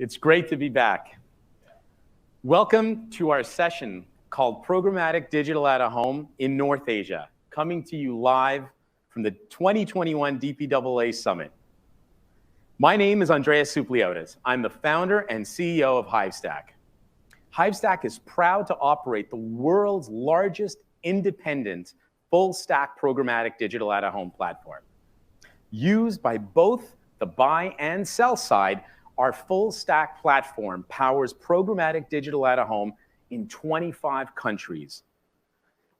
It's great to be back. Welcome to our session called Programmatic Digital at Home in North Asia, coming to you live from the 2021 DPAA Summit. My name is Andreas Supliotis. I'm the founder and CEO of Hivestack. Hivestack is proud to operate the world's largest independent full-stack programmatic digital at-home platform. Used by both the buy and sell side, our full-stack platform powers programmatic digital at-home in 25 countries.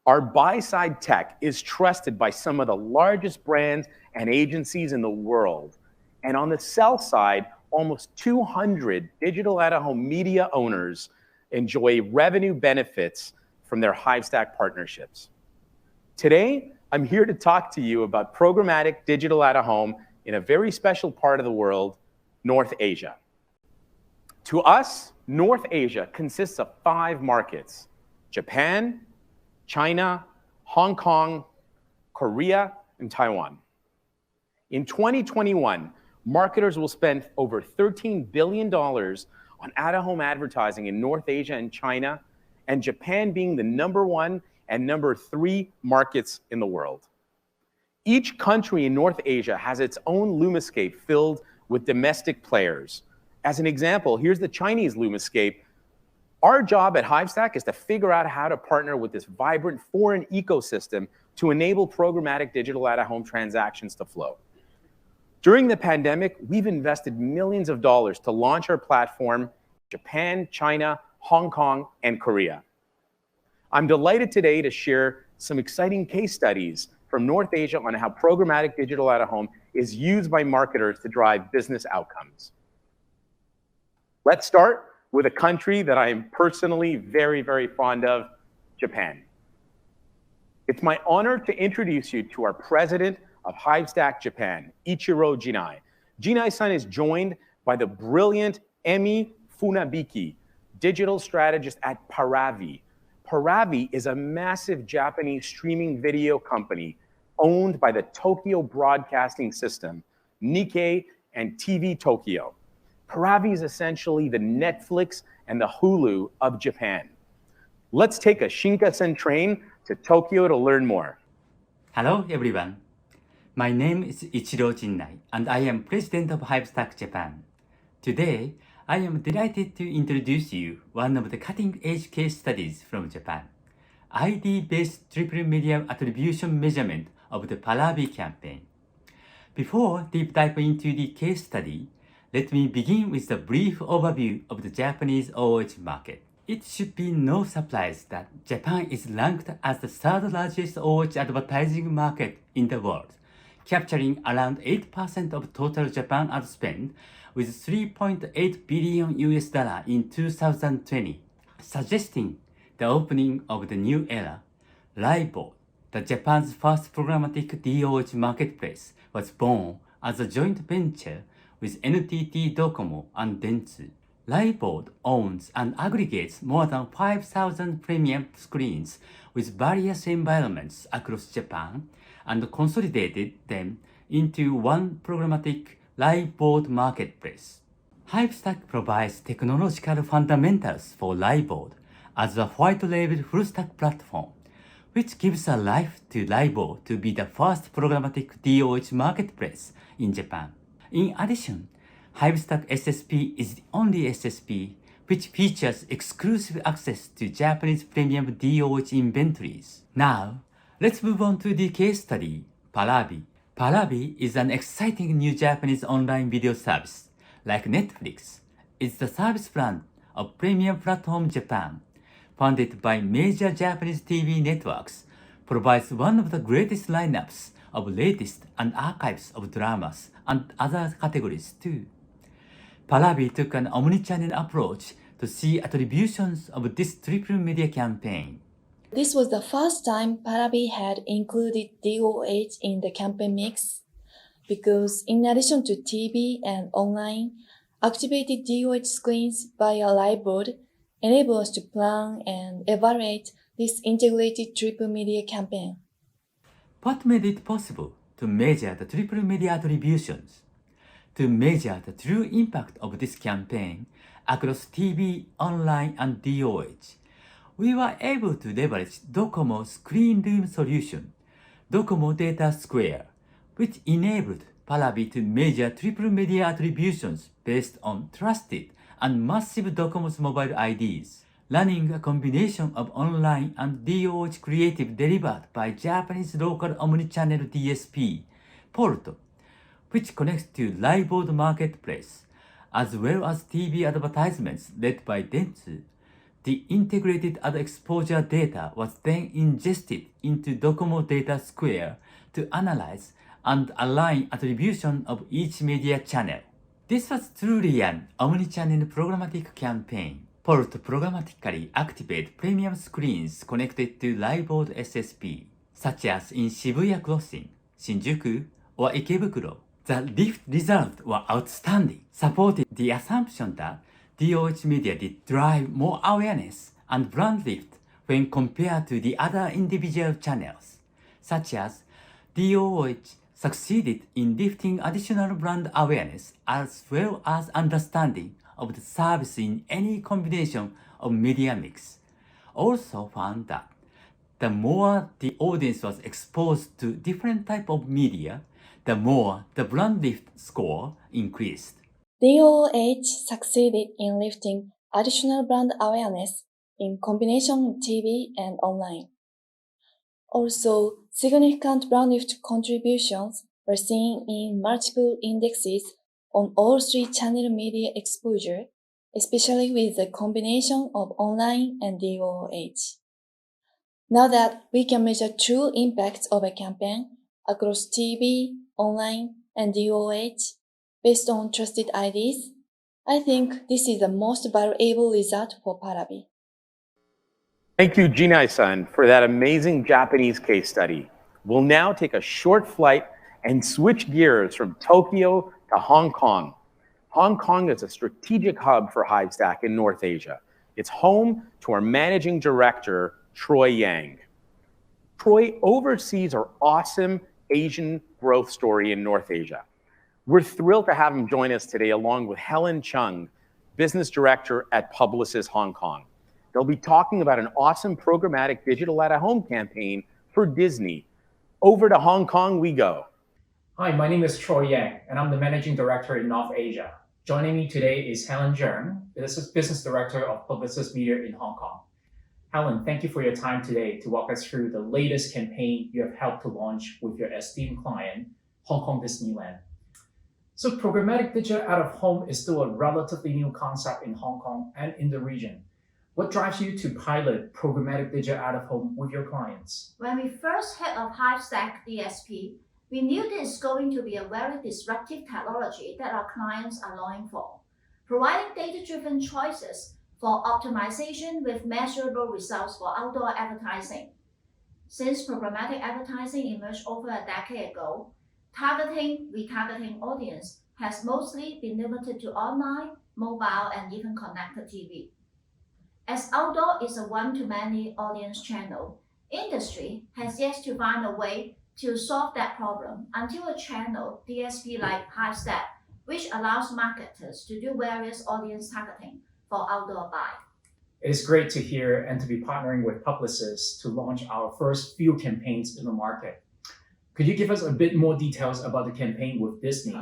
Our buy-side tech is trusted by some of the largest brands and agencies in the world. And on the sell side, almost 200 digital at-home media owners enjoy revenue benefits from their Hivestack partnerships. Today, I'm here to talk to you about programmatic digital at-home in a very special part of the world, North Asia. To us, North Asia consists of 5 markets: Japan, China, Hong Kong, Korea, and Taiwan. In 2021, marketers will spend over $13 billion on at-home advertising in North Asia and China, and Japan being the #1 and #3 markets in the world. Each country in North Asia has its own Lumascape filled with domestic players. As an example, here's the Chinese Lumascape. Our job at Hivestack is to figure out how to partner with this vibrant foreign ecosystem to enable programmatic digital at-home transactions to flow. During the pandemic, we've invested millions of dollars to launch our platform in Japan, China, Hong Kong, and Korea. I'm delighted today to share some exciting case studies from North Asia on how programmatic digital at-home is used by marketers to drive business outcomes. Let's start with a country that I am personally very, very fond of, Japan. It's my honor to introduce you to our president of Hivestack Japan, Ichiro Jinai. Jinai-san is joined by the brilliant Emi Funabiki, digital strategist at Paravi. Paravi is a massive Japanese streaming video company owned by the Tokyo Broadcasting System, Nikkei, and TV Tokyo. Paravi is essentially the Netflix and the Hulu of Japan. Let's take a Shinkansen train to Tokyo to learn more. Hello everyone. My name is Ichiro Jinai and I am president of Hivestack Japan. Today, I am delighted to introduce you one of the cutting-edge case studies from Japan. ID-based triple media attribution measurement of the Paravi campaign. Before deep dive into the case study, let me begin with a brief overview of the Japanese OOH market. It should be no surprise that Japan is ranked as the 3rd largest OOH advertising market in the world, capturing around 8% of total Japan ad spend with $3.8 billion in 2020, suggesting the opening of the new era. Liveboard, the Japan's first programmatic DOH marketplace, was born as a joint venture with NTT Docomo and Dentsu. Liveboard owns and aggregates more than 5,000 premium screens with various environments across Japan and consolidated them into one programmatic Liveboard marketplace. Hivestack provides technological fundamentals for Liveboard as a white-label full-stack platform, which gives a life to Liveboard to be the first programmatic DOH marketplace in Japan. In addition, Hivestack SSP is the only SSP which features exclusive access to Japanese premium DOH inventories. Now, let's move on to the case study, Paravi. Paravi is an exciting new Japanese online video service. Like Netflix, it's the service brand of Premium Platform Japan, founded by major Japanese TV networks, provides one of the greatest lineups of latest and archives of dramas and other categories too. Paravi took an omnichannel approach to see attributions of this triple media campaign. This was the first time Paravi had included DOH in the campaign mix, because in addition to TV and online, activated DOH screens via Liveboard enable us to plan and evaluate this integrated triple media campaign. What made it possible to measure the triple media attributions? To measure the true impact of this campaign across TV, online, and DOH, we were able to leverage Docomo Screen Room solution, Docomo Data Square, which enabled Parabi to measure triple media attributions based on trusted and massive Docomo's mobile IDs, running a combination of online and DOH creative delivered by Japanese local omnichannel DSP, Porto, which connects to Liveboard Marketplace, as well as TV advertisements led by Dentsu. The integrated ad exposure data was then ingested into Docomo Data Square to analyze and align attribution of each media channel. This was truly an omnichannel programmatic campaign. Porto programmatically activate premium screens connected to Liveboard SSP, such as in Shibuya Crossing, Shinjuku, or Ikebukuro. The lift results were outstanding, supporting the assumption that DOH media did drive more awareness and brand lift when compared to the other individual channels, such as DOH succeeded in lifting additional brand awareness as well as understanding of the service in any combination of media mix. Also found that the more the audience was exposed to different type of media, the more the brand lift score increased. DOH succeeded in lifting additional brand awareness in combination with TV and online. Also, significant brand lift contributions were seen in multiple indexes on all three channel media exposure, especially with the combination of online and DOH. Now that we can measure true impacts of a campaign across TV, online, and DOH based on trusted IDs, I think this is the most valuable result for Parabi. Thank you, Jinai-san, for that amazing Japanese case study. We'll now take a short flight and switch gears from Tokyo to Hong Kong. Hong Kong is a strategic hub for Hivestack in North Asia. It's home to our managing director, Troy Yang. Troy oversees our awesome Asian growth story in North Asia. We're thrilled to have him join us today along with Helen Chung, business director at Publicis Hong Kong. They'll be talking about an awesome programmatic digital out-of-home campaign for Disney. Over to Hong Kong we go. Hi, my name is Troy Yang, and I'm the Managing Director in North Asia. Joining me today is Helen Zheng, Business Director of Publicis Media in Hong Kong. Helen, thank you for your time today to walk us through the latest campaign you have helped to launch with your esteemed client, Hong Kong Disneyland. So programmatic digital out-of-home is still a relatively new concept in Hong Kong and in the region. What drives you to pilot programmatic digital out-of-home with your clients? When we first heard of Hivestack DSP, we knew this is going to be a very disruptive technology that our clients are longing for, providing data-driven choices for optimization with measurable results for outdoor advertising. Since programmatic advertising emerged over a decade ago, retargeting audience has mostly been limited to online, mobile, and even connected TV. As outdoor is a one-to-many audience channel, industry has yet to find a way to solve that problem until a channel DSP like Hivestack, which allows marketers to do various audience targeting for outdoor buy. It is great to hear and to be partnering with Publicis to launch our first few campaigns in the market. Could you give us a bit more details about the campaign with Disney?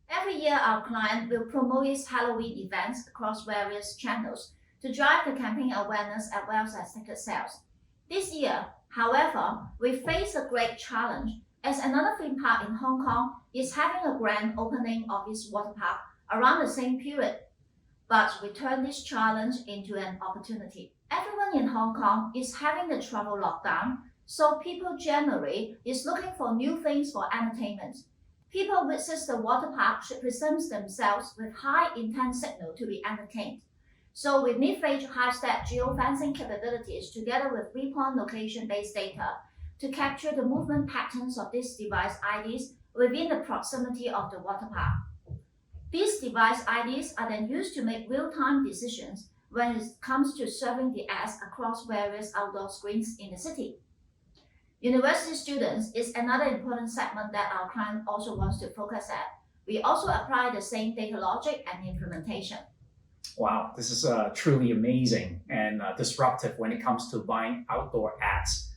Every year, our client will promote its Halloween events across various channels to drive the campaign awareness as well as ticket sales. This year, however, we face a great challenge as another theme park in Hong Kong is having a grand opening of its water park around the same period. But we turn this challenge into an opportunity. Everyone in Hong Kong is having the travel lockdown, so people generally is looking for new things for entertainment. People visit the water park should present themselves with high intent signal to be entertained. So we leverage Hivestack geofencing capabilities together with three-point location-based data to capture the movement patterns of these device IDs within the proximity of the water park. These device IDs are then used to make real-time decisions when it comes to serving the ads across various outdoor screens in the city. University students is another important segment that our client also wants to focus at. We also apply the same data logic and implementation. Wow, this is truly amazing and disruptive when it comes to buying outdoor ads.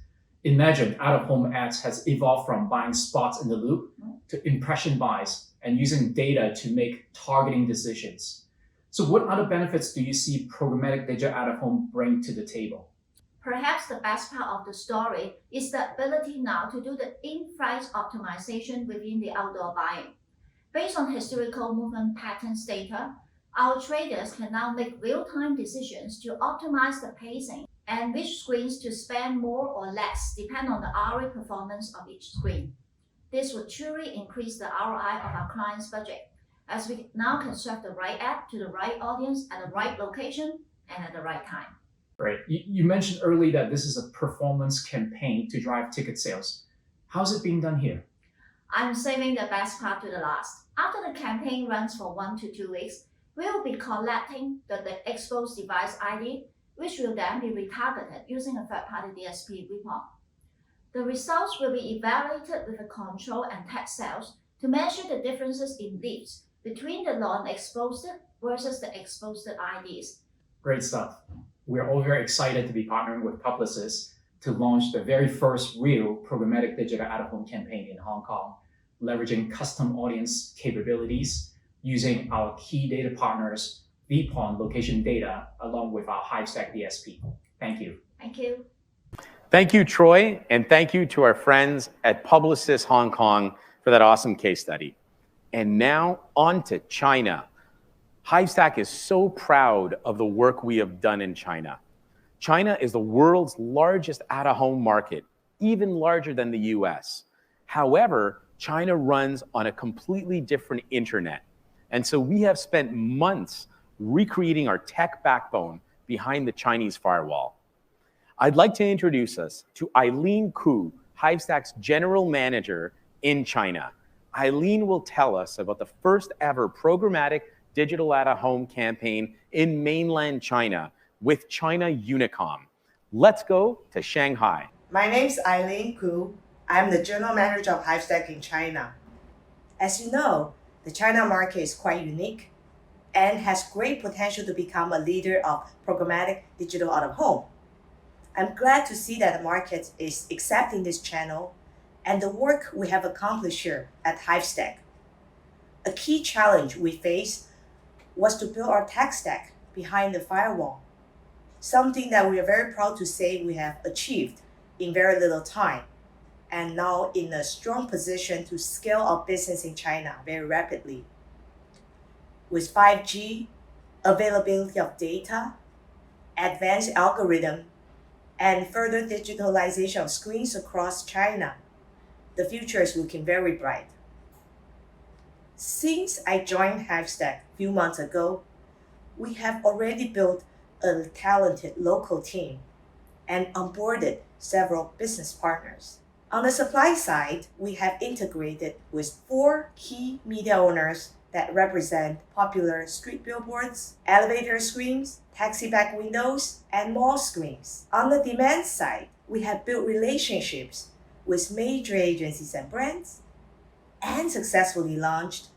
Imagine out-of-home ads has evolved from buying spots in the loop to impression buys and using data to make targeting decisions. So what other benefits do you see programmatic digital out-of-home bring to the table? Perhaps the best part of the story is the ability now to do the in-flight optimization within the outdoor buying. Based on historical movement patterns data, our traders can now make real-time decisions to optimize the pacing and which screens to spend more or less depending on the ROI performance of each screen. This would truly increase the ROI of our clients' budget, as we now can serve the right ad to the right audience at the right location and at the right time. Right. You mentioned earlier that this is a performance campaign to drive ticket sales. How's it being done here? I'm saving the best part to the last. After the campaign runs for 1 to 2 weeks, we will be collecting the exposed device ID, which will then be retargeted using a third-party DSP report. The results will be evaluated with a control and test cells to measure the differences in leads between the non-exposed versus the exposed IDs. Great stuff. We're all very excited to be partnering with Publicis to launch the very first real programmatic digital out-of-home campaign in Hong Kong, leveraging custom audience capabilities using our key data partners, VPON location data, along with our Hivestack DSP. Thank you. Thank you. Thank you, Troy, and thank you to our friends at Publicis Hong Kong for that awesome case study. And now on to China. Hivestack is so proud of the work we have done in China. China is the world's largest out-of-home market, even larger than the US. However, China runs on a completely different internet. And so we have spent months recreating our tech backbone behind the Chinese firewall. I'd like to introduce us to Eileen Ku, Hivestack's General Manager in China. Eileen will tell us about the first ever programmatic digital out-of-home campaign in mainland China with China Unicom. Let's go to Shanghai. My name is Eileen Ku. I'm the General Manager of Hivestack in China. As you know, the China market is quite unique and has great potential to become a leader of programmatic digital out-of-home. I'm glad to see that the market is accepting this channel and the work we have accomplished here at Hivestack. A key challenge we faced was to build our tech stack behind the firewall, something that we are very proud to say we have achieved in very little time, and now in a strong position to scale our business in China very rapidly. With 5G, availability of data, advanced algorithm, and further digitalization of screens across China, the future is looking very bright. Since I joined Hivestack a few months ago, we have already built a talented local team and onboarded several business partners. On the supply side, we have integrated with 4 key media owners that represent popular street billboards, elevator screens, taxi back windows, and mall screens. On the demand side, we have built relationships with major agencies and brands and successfully launched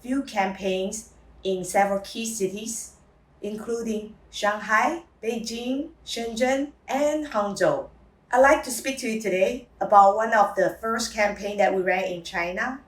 few campaigns in several key cities, including Shanghai, Beijing, Shenzhen, and Hangzhou. I'd like to speak to you today about one of the first campaigns that we ran in China,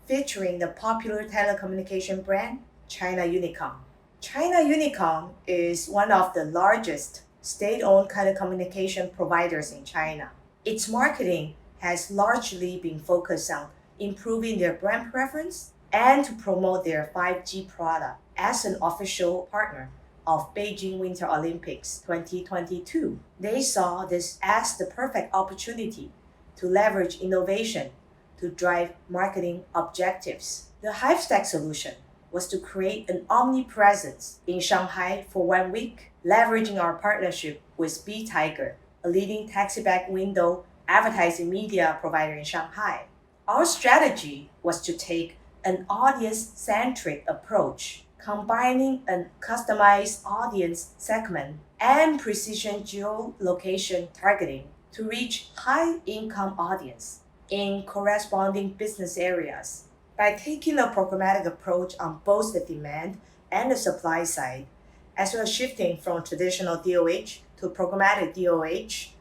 featuring the popular telecommunication brand, China Unicom. China Unicom is one of the largest state-owned telecommunication providers in China. Its marketing has largely been focused on improving their brand preference and to promote their 5G product as an official partner of Beijing Winter Olympics 2022. They saw this as the perfect opportunity to leverage innovation to drive marketing objectives. The Hivestack solution was to create an omnipresence in Shanghai for 1 week, leveraging our partnership with B Tiger, a leading taxi back window advertising media provider in Shanghai. Our strategy was to take an audience-centric approach, combining a customized audience segment and precision geolocation targeting to reach high-income audience in corresponding business areas By taking a programmatic approach on both the demand and the supply side, as well as shifting from traditional DOH to programmatic DOH,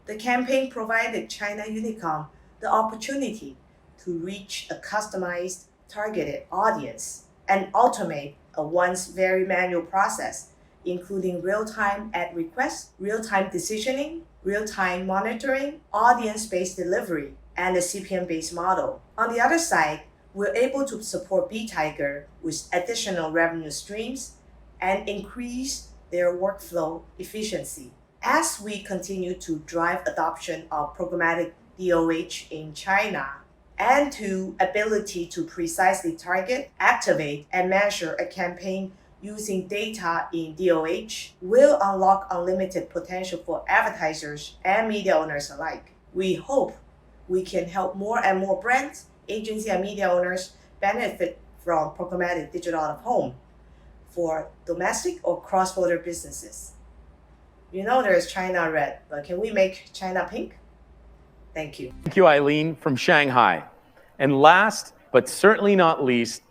the campaign provided China Unicom the opportunity to reach a customized, targeted audience and automate a once very manual process, including real-time ad requests, real-time decisioning, real-time monitoring, audience-based delivery, and a CPM-based model. On the other side, we're able to support BTiger with additional revenue streams and increase their workflow efficiency. As we continue to drive adoption of programmatic DOH in China and to ability to precisely target, activate, and measure a campaign using data in DOH will unlock unlimited potential for advertisers and media owners alike. We hope we can help more and more brands, agency, and media owners benefit from programmatic digital out-of-home for domestic or cross-border businesses. You know there's China red, but can we make China pink? Thank you. Thank you, Eileen from Shanghai. And last, but certainly not least,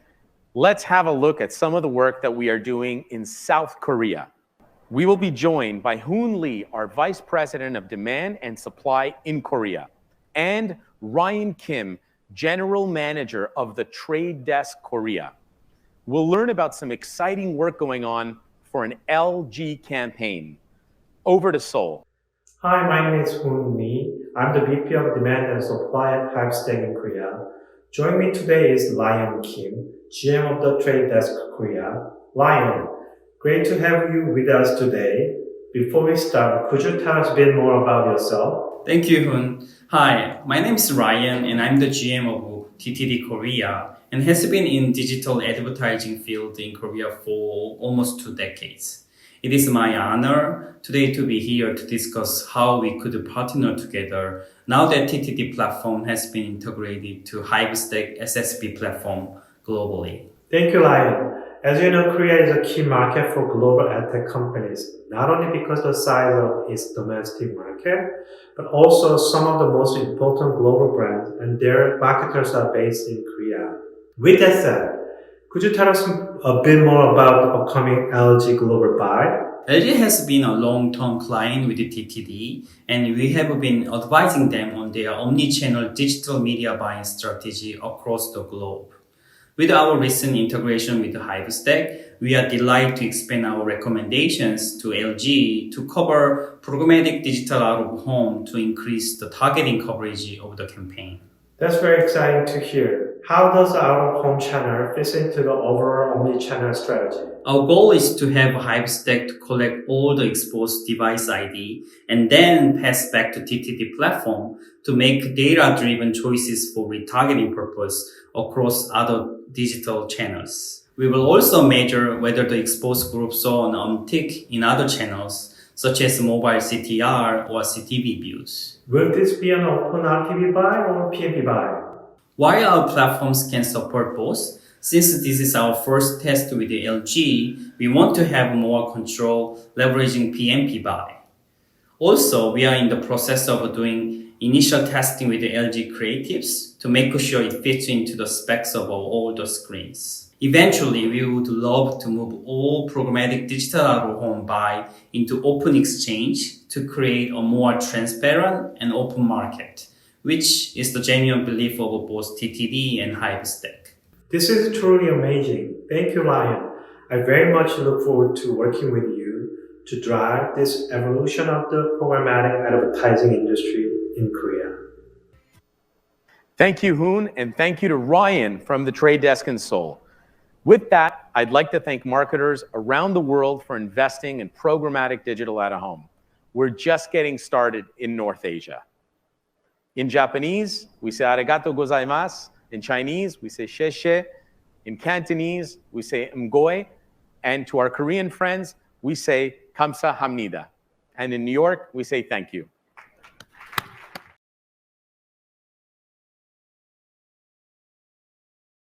let's have a look at some of the work that we are doing in South Korea. We will be joined by Hoon Lee, our Vice President of Demand and Supply in Korea, and Ryan Kim, General Manager of the Trade Desk Korea. We'll learn about some exciting work going on for an LG campaign. Over to Seoul. Hi, my name is Hoon Lee. I'm the VP of Demand and Supply at Hivestack in Korea. Joining me today is Ryan Kim, GM of the Trade Desk Korea. Ryan, great to have you with us today. Before we start, could you tell us a bit more about yourself? Thank you, Hoon. Hi, my name is Ryan and I'm the GM of TTD Korea and has been in digital advertising field in Korea for almost 2 decades. It is my honor today to be here to discuss how we could partner together now that TTD platform has been integrated to Hivestack SSP platform globally. Thank you, Ryan. As you know, Korea is a key market for global ad tech companies, not only because of the size of its domestic market, but also some of the most important global brands and their marketers are based in Korea. With that said, could you tell us a bit more about the upcoming LG Global Buy? LG has been a long-term client with TTD, and we have been advising them on their omni-channel digital media buying strategy across the globe. With our recent integration with Hivestack, we are delighted to expand our recommendations to LG to cover programmatic digital out-of-home to increase the targeting coverage of the campaign. That's very exciting to hear. How does the out-of-home channel fit into the overall omni-channel strategy? Our goal is to have Hivestack to collect all the exposed device ID and then pass back to TTD platform to make data-driven choices for retargeting purpose across other digital channels. We will also measure whether the exposed group saw an uptick in other channels, such as mobile CTR or CTV views. Will this be an open RTB buy or PMP buy? While our platforms can support both, since this is our first test with the LG, we want to have more control leveraging PMP buy. Also, we are in the process of doing initial testing with the LG creatives to make sure it fits into the specs of all the screens. Eventually, we would love to move all programmatic digital out-of-home buy into open exchange to create a more transparent and open market, which is the genuine belief of both TTD and Hivestack. This is truly amazing. Thank you, Ryan. I very much look forward to working with you to drive this evolution of the programmatic advertising industry in Korea. Thank you, Hoon, and thank you to Ryan from the Trade Desk in Seoul. With that, I'd like to thank marketers around the world for investing in programmatic digital out-of-home. We're just getting started in North Asia. In Japanese, we say arigato gozaimasu. In Chinese, we say sheshe. In Cantonese, we say mgoe. And to our Korean friends, we say kamsahamnida. And in New York, we say thank you.